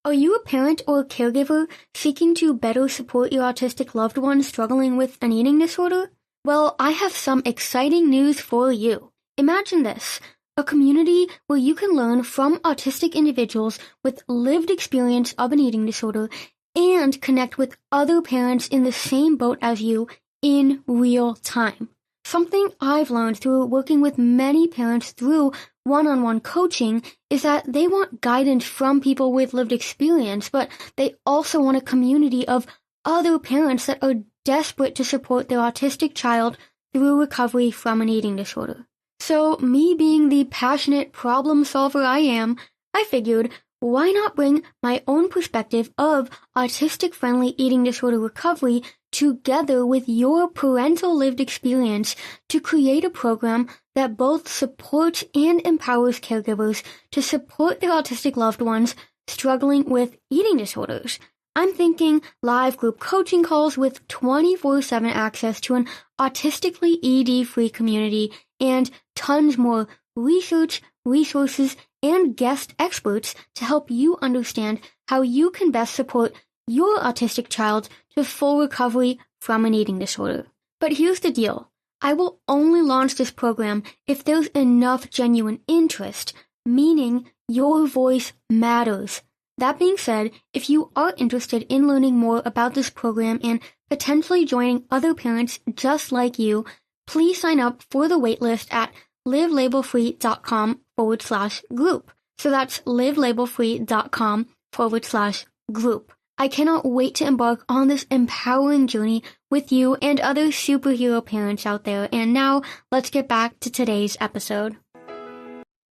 Are you a parent or caregiver seeking to better support your autistic loved one struggling with an eating disorder? Well, I have some exciting news for you. Imagine this, a community where you can learn from autistic individuals with lived experience of an eating disorder and connect with other parents in the same boat as you in real time. Something I've learned through working with many parents through one-on-one coaching is that they want guidance from people with lived experience, but they also want a community of other parents that are desperate to support their autistic child through recovery from an eating disorder. So, me being the passionate problem solver I am, I figured, why not bring my own perspective of autistic-friendly eating disorder recovery together with your parental lived experience to create a program that both supports and empowers caregivers to support their autistic loved ones struggling with eating disorders. I'm thinking live group coaching calls with 24/7 access to an autistically ED-free community and tons more research, resources, and guest experts to help you understand how you can best support your autistic child to full recovery from an eating disorder. But here's the deal. I will only launch this program if there's enough genuine interest, meaning your voice matters. That being said, if you are interested in learning more about this program and potentially joining other parents just like you, please sign up for the waitlist at livelabelfree.com/group. So that's livelabelfree.com/group. I cannot wait to embark on this empowering journey with you and other superhero parents out there. And now, let's get back to today's episode.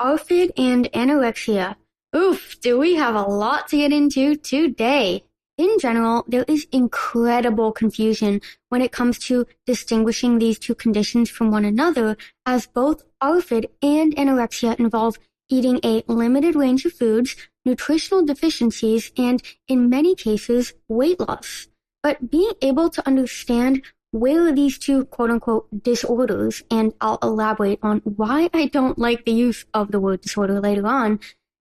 ARFID and anorexia. Oof, do we have a lot to get into today. In general, there is incredible confusion when it comes to distinguishing these two conditions from one another, as both ARFID and anorexia involve eating a limited range of foods, nutritional deficiencies, and, in many cases, weight loss. But being able to understand where these two quote-unquote disorders, and I'll elaborate on why I don't like the use of the word disorder later on,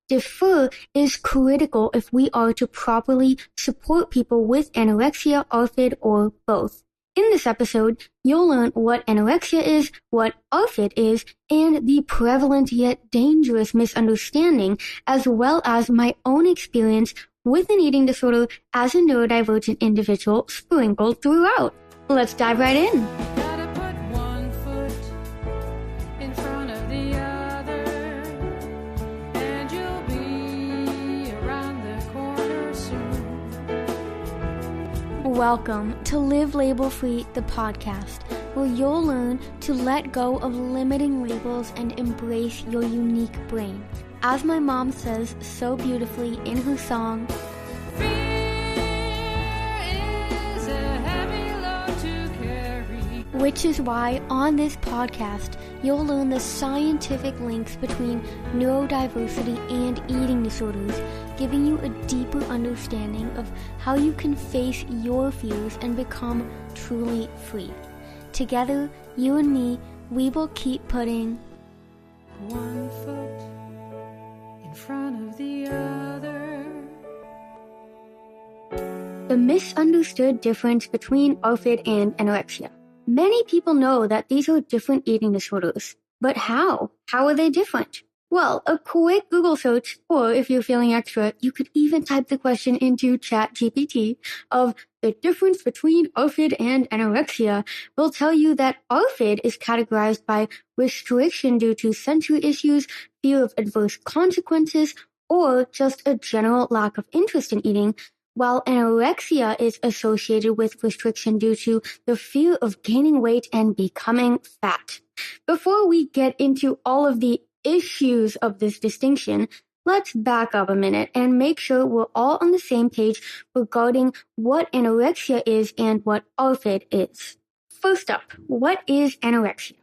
differ is critical if we are to properly support people with anorexia, ARFID, or both. In this episode, you'll learn what anorexia is, what ARFID is, and the prevalent yet dangerous misunderstanding, as well as my own experience with an eating disorder as a neurodivergent individual sprinkled throughout. Let's dive right in. Welcome to Live Label Free, the podcast, where you'll learn to let go of limiting labels and embrace your unique brain. As my mom says so beautifully in her song, "Fear is a heavy load to carry," which is why on this podcast, you'll learn the scientific links between neurodiversity and eating disorders, giving you a deeper understanding of how you can face your fears and become truly free. Together, you and me, we will keep putting one foot in front of the other. The misunderstood difference between ARFID and anorexia. Many people know that these are different eating disorders. But how? How are they different? Well, a quick Google search, or if you're feeling extra, you could even type the question into ChatGPT of the difference between ARFID and anorexia will tell you that ARFID is categorized by restriction due to sensory issues, fear of adverse consequences, or just a general lack of interest in eating, while anorexia is associated with restriction due to the fear of gaining weight and becoming fat. Before we get into all of the issues of this distinction, let's back up a minute and make sure we're all on the same page regarding what anorexia is and what ARFID is. First up, what is anorexia?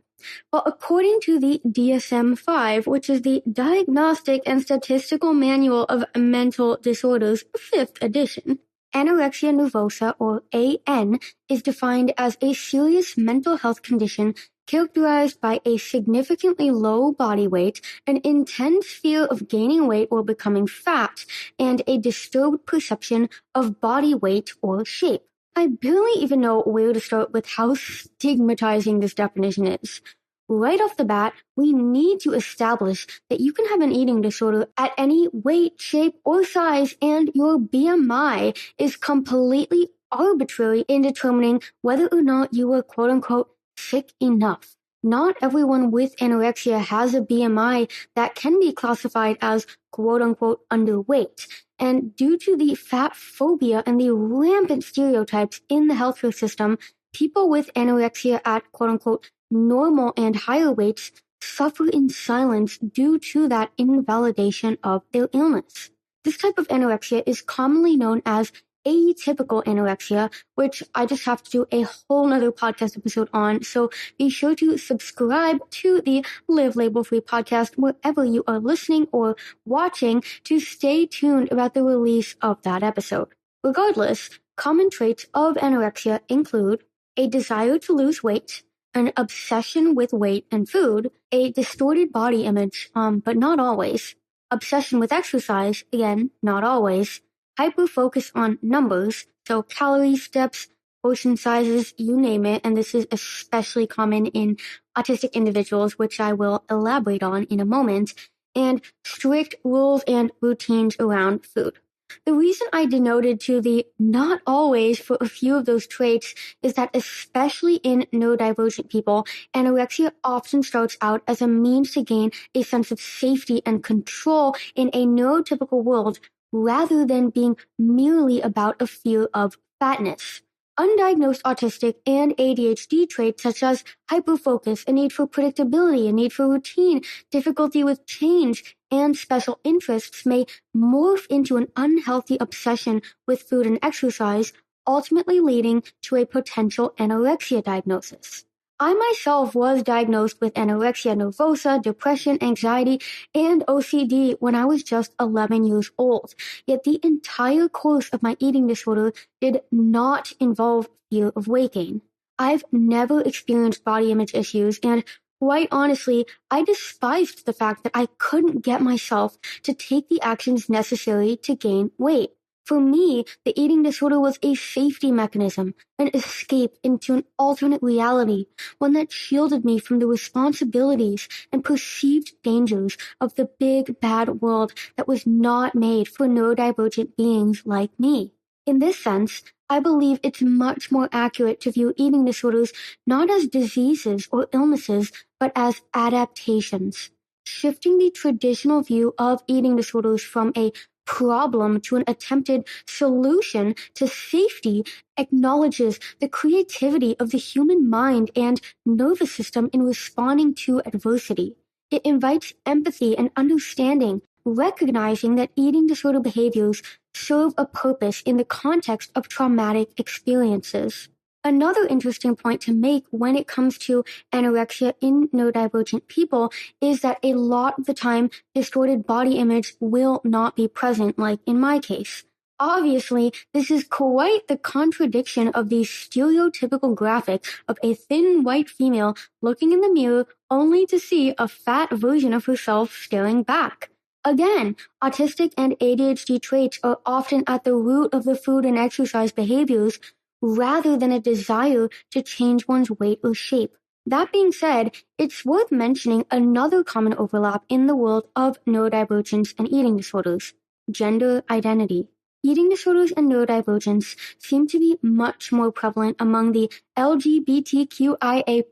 Well, according to the DSM-5, which is the Diagnostic and Statistical Manual of Mental Disorders, 5th edition, anorexia nervosa, or AN, is defined as a serious mental health condition characterized by a significantly low body weight, an intense fear of gaining weight or becoming fat, and a disturbed perception of body weight or shape. I barely even know where to start with how stigmatizing this definition is. Right off the bat, we need to establish that you can have an eating disorder at any weight, shape, or size, and your BMI is completely arbitrary in determining whether or not you are quote-unquote sick enough. Not everyone with anorexia has a BMI that can be classified as quote-unquote underweight. And due to the fat phobia and the rampant stereotypes in the healthcare system, people with anorexia at quote-unquote normal and higher weights suffer in silence due to that invalidation of their illness. This type of anorexia is commonly known as atypical anorexia, which I just have to do a whole nother podcast episode on, so be sure to subscribe to the Live Label Free podcast wherever you are listening or watching to stay tuned about the release of that episode. Regardless, common traits of anorexia include a desire to lose weight, an obsession with weight and food, a distorted body image, but not always, obsession with exercise, again, not always, hyper-focus on numbers, so calories, steps, portion sizes, you name it, and this is especially common in autistic individuals, which I will elaborate on in a moment, and strict rules and routines around food. The reason I denoted to the not always for a few of those traits is that especially in neurodivergent people, anorexia often starts out as a means to gain a sense of safety and control in a neurotypical world rather than being merely about a fear of fatness. Undiagnosed autistic and ADHD traits such as hyperfocus, a need for predictability, a need for routine, difficulty with change, and special interests may morph into an unhealthy obsession with food and exercise, ultimately leading to a potential anorexia diagnosis. I myself was diagnosed with anorexia nervosa, depression, anxiety, and OCD when I was just 11 years old. Yet the entire course of my eating disorder did not involve fear of weight gain. I've never experienced body image issues, and quite honestly, I despised the fact that I couldn't get myself to take the actions necessary to gain weight. For me, the eating disorder was a safety mechanism, an escape into an alternate reality, one that shielded me from the responsibilities and perceived dangers of the big, bad world that was not made for neurodivergent beings like me. In this sense, I believe it's much more accurate to view eating disorders not as diseases or illnesses, but as adaptations. Shifting the traditional view of eating disorders from a problem to an attempted solution to safety acknowledges the creativity of the human mind and nervous system in responding to adversity. It invites empathy and understanding, recognizing that eating disorder behaviors serve a purpose in the context of traumatic experiences. Another interesting point to make when it comes to anorexia in neurodivergent people is that a lot of the time, distorted body image will not be present, like in my case. Obviously, this is quite the contradiction of the stereotypical graphic of a thin white female looking in the mirror only to see a fat version of herself staring back. Again, autistic and ADHD traits are often at the root of the food and exercise behaviors, rather than a desire to change one's weight or shape. That being said, it's worth mentioning another common overlap in the world of neurodivergence and eating disorders: gender identity. Eating disorders and neurodivergence seem to be much more prevalent among the LGBTQIA+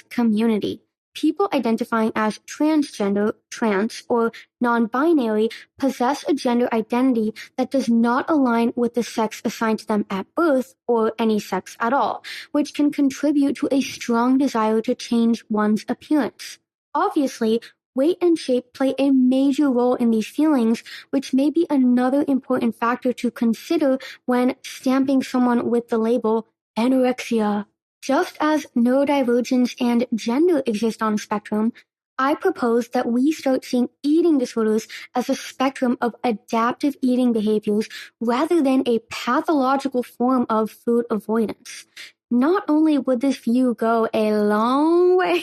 community. People identifying as transgender, trans, or non-binary possess a gender identity that does not align with the sex assigned to them at birth or any sex at all, which can contribute to a strong desire to change one's appearance. Obviously, weight and shape play a major role in these feelings, which may be another important factor to consider when stamping someone with the label anorexia. Just as neurodivergence and gender exist on a spectrum, I propose that we start seeing eating disorders as a spectrum of adaptive eating behaviors rather than a pathological form of food avoidance. Not only would this view go a long way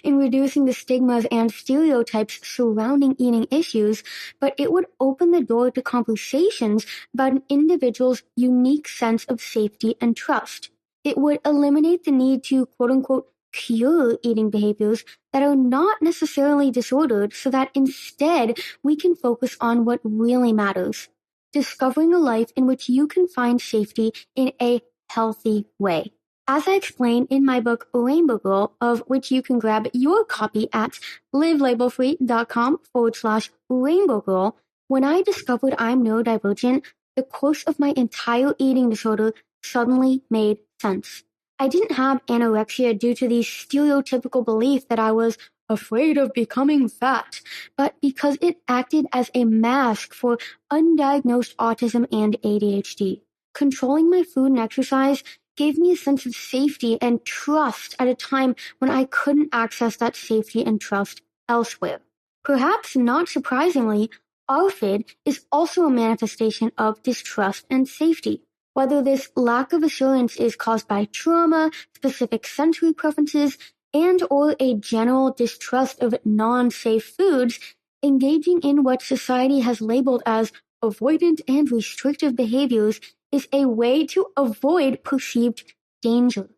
in reducing the stigmas and stereotypes surrounding eating issues, but it would open the door to conversations about an individual's unique sense of safety and trust. It would eliminate the need to quote-unquote cure eating behaviors that are not necessarily disordered so that instead we can focus on what really matters. Discovering a life in which you can find safety in a healthy way. As I explain in my book, Rainbow Girl, of which you can grab your copy at livelabelfree.com/Rainbow Girl, when I discovered I'm neurodivergent, the course of my entire eating disorder suddenly made sense. I didn't have anorexia due to the stereotypical belief that I was afraid of becoming fat, but because it acted as a mask for undiagnosed autism and ADHD. Controlling my food and exercise gave me a sense of safety and trust at a time when I couldn't access that safety and trust elsewhere. Perhaps not surprisingly, ARFID is also a manifestation of distrust and safety. Whether this lack of assurance is caused by trauma, specific sensory preferences, and or a general distrust of non-safe foods, engaging in what society has labeled as avoidant and restrictive behaviors is a way to avoid perceived danger.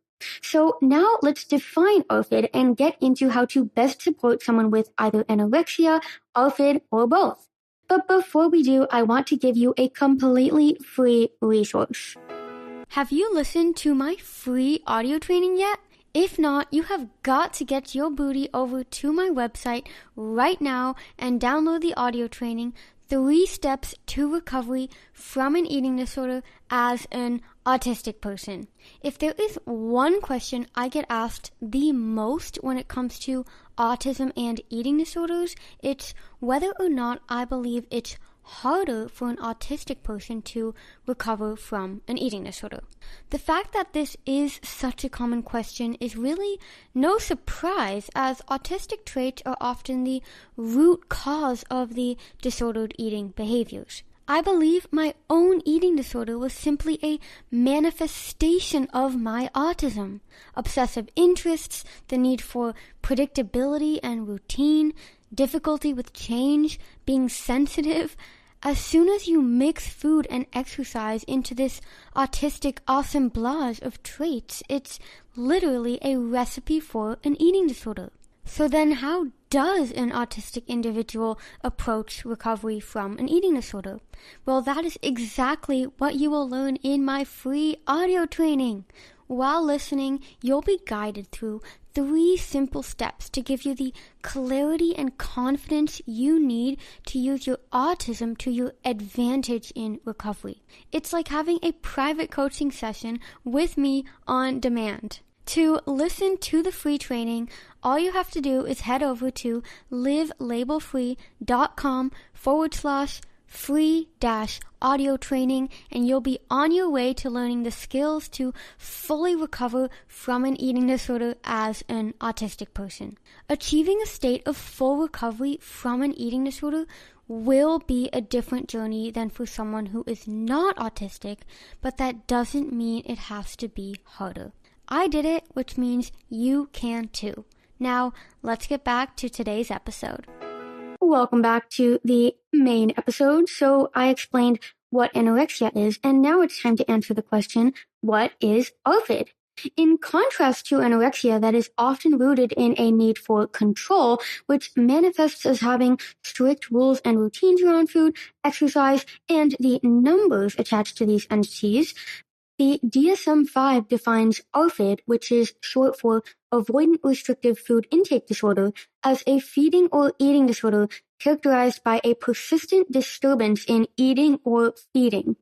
So now let's define ARFID and get into how to best support someone with either anorexia, ARFID, or both. But before we do, I want to give you a completely free resource. Have you listened to my free audio training yet? If not, you have got to get your booty over to my website right now and download the audio training, 3 Steps to Recovery from an Eating Disorder as an Autistic Person. If there is one question I get asked the most when it comes to autism and eating disorders, it's whether or not I believe it's harder for an autistic person to recover from an eating disorder. The fact that this is such a common question is really no surprise, as autistic traits are often the root cause of the disordered eating behaviors. I believe my own eating disorder was simply a manifestation of my autism. Obsessive interests, the need for predictability and routine, difficulty with change, being sensitive. As soon as you mix food and exercise into this autistic assemblage of traits, it's literally a recipe for an eating disorder. So then how does an autistic individual approach recovery from an eating disorder? Well, that is exactly what you will learn in my free audio training. While listening, you'll be guided through 3 simple steps to give you the clarity and confidence you need to use your autism to your advantage in recovery. It's like having a private coaching session with me on demand. To listen to the free training, all you have to do is head over to livelabelfree.com/free-audio training, and you'll be on your way to learning the skills to fully recover from an eating disorder as an autistic person. Achieving a state of full recovery from an eating disorder will be a different journey than for someone who is not autistic, but that doesn't mean it has to be harder. I did it, which means you can too. Now, let's get back to today's episode. Welcome back to the main episode. So I explained what anorexia is, and now it's time to answer the question, what is ARFID? In contrast to anorexia that is often rooted in a need for control, which manifests as having strict rules and routines around food, exercise, and the numbers attached to these entities, the DSM-5 defines ARFID, which is short for Avoidant Restrictive Food Intake Disorder, as a feeding or eating disorder characterized by a persistent disturbance in eating or feeding.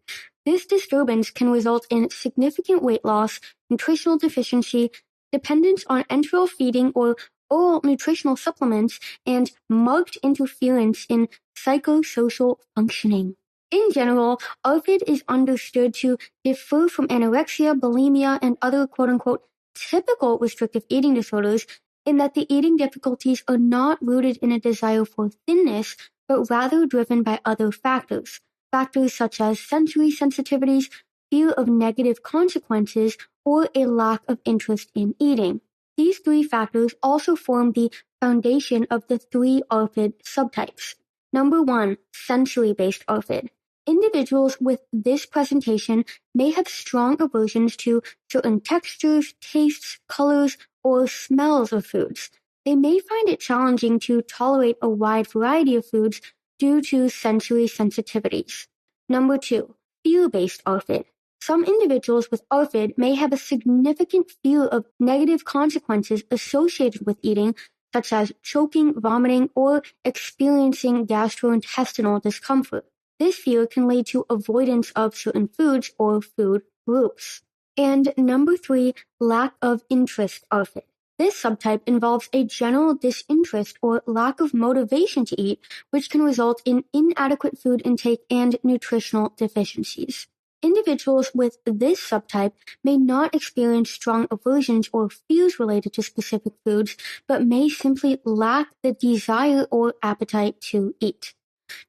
This disturbance can result in significant weight loss, nutritional deficiency, dependence on enteral feeding or oral nutritional supplements, and marked interference in psychosocial functioning. In general, ARFID is understood to differ from anorexia, bulimia, and other quote-unquote typical restrictive eating disorders in that the eating difficulties are not rooted in a desire for thinness, but rather driven by other factors. Factors such as sensory sensitivities, fear of negative consequences, or a lack of interest in eating. These three factors also form the foundation of the three ARFID subtypes. Number 1, sensory-based ARFID. Individuals with this presentation may have strong aversions to certain textures, tastes, colors, or smells of foods. They may find it challenging to tolerate a wide variety of foods due to sensory sensitivities. Number 2, fear-based ARFID. Some individuals with ARFID may have a significant fear of negative consequences associated with eating, such as choking, vomiting, or experiencing gastrointestinal discomfort. This fear can lead to avoidance of certain foods or food groups. And number 3, lack of interest ARFID. This subtype involves a general disinterest or lack of motivation to eat, which can result in inadequate food intake and nutritional deficiencies. Individuals with this subtype may not experience strong aversions or fears related to specific foods, but may simply lack the desire or appetite to eat.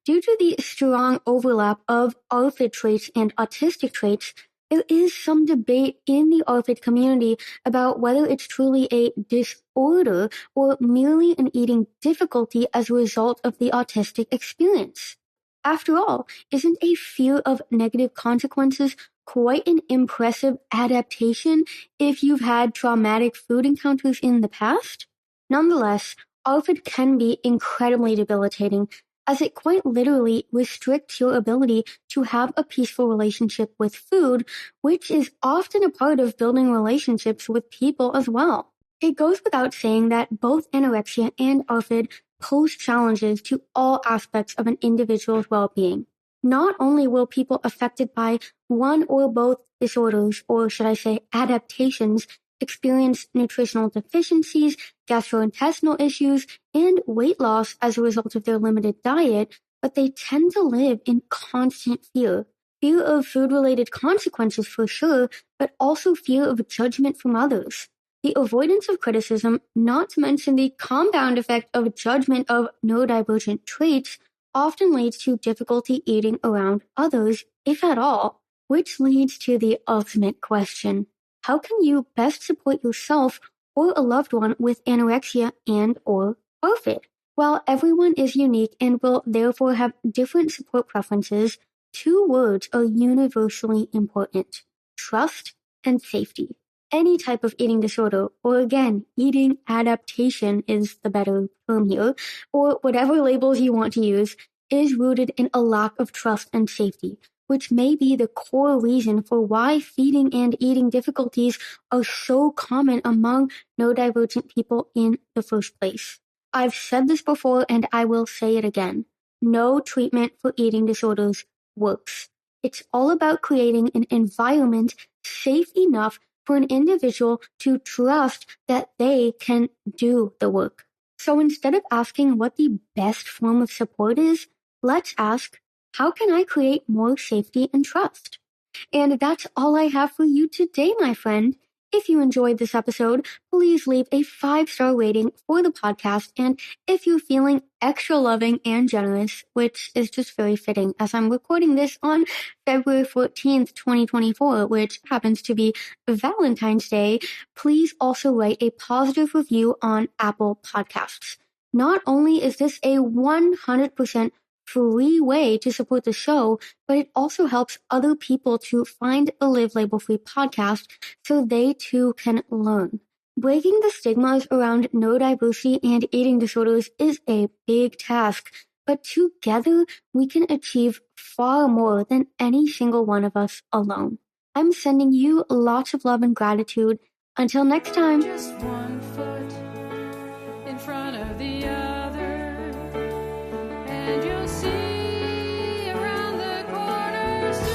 Due to the strong overlap of ARFID traits and autistic traits, there is some debate in the ARFID community about whether it's truly a disorder or merely an eating difficulty as a result of the autistic experience. After all, isn't a fear of negative consequences quite an impressive adaptation if you've had traumatic food encounters in the past? Nonetheless, ARFID can be incredibly debilitating, as it quite literally restricts your ability to have a peaceful relationship with food, which is often a part of building relationships with people as well. It goes without saying that both anorexia and ARFID pose challenges to all aspects of an individual's well-being. Not only will people affected by one or both disorders, or should I say adaptations, experience nutritional deficiencies, gastrointestinal issues, and weight loss as a result of their limited diet, but they tend to live in constant fear. Fear of food-related consequences for sure, but also fear of judgment from others. The avoidance of criticism, not to mention the compound effect of judgment of neurodivergent traits, often leads to difficulty eating around others, if at all, which leads to the ultimate question. How can you best support yourself or a loved one with anorexia and/or ARFID? While everyone is unique and will therefore have different support preferences, two words are universally important: trust and safety. Any type of eating disorder, or again, eating adaptation is the better term here, or whatever labels you want to use, is rooted in a lack of trust and safety, which may be the core reason for why feeding and eating difficulties are so common among neurodivergent people in the first place. I've said this before and I will say it again. No treatment for eating disorders works. It's all about creating an environment safe enough for an individual to trust that they can do the work. So instead of asking what the best form of support is, let's ask, how can I create more safety and trust? And that's all I have for you today, my friend. If you enjoyed this episode, please leave a 5-star rating for the podcast. And if you're feeling extra loving and generous, which is just very fitting as I'm recording this on February 14th, 2024, which happens to be Valentine's Day, please also write a positive review on Apple Podcasts. Not only is this a 100% free way to support the show, but it also helps other people to find the Live Label Free podcast so they too can learn. Breaking the stigmas around neurodiversity and eating disorders is a big task, but together we can achieve far more than any single one of us alone. I'm sending you lots of love and gratitude. Until next time. Just one foot in front of the other, and you'll see around the corners too.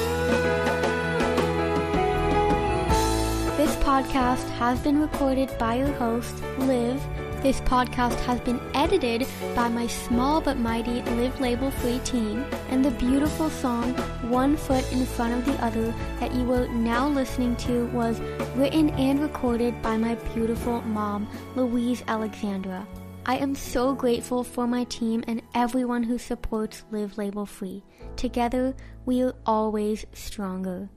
This podcast has been recorded by your host, Liv. This podcast has been edited by my small but mighty Live Label Free team, and the beautiful song One Foot in Front of the Other that you are now listening to was written and recorded by my beautiful mom, Louise Alexandra. I am so grateful for my team and everyone who supports Live Label Free. Together, we are always stronger.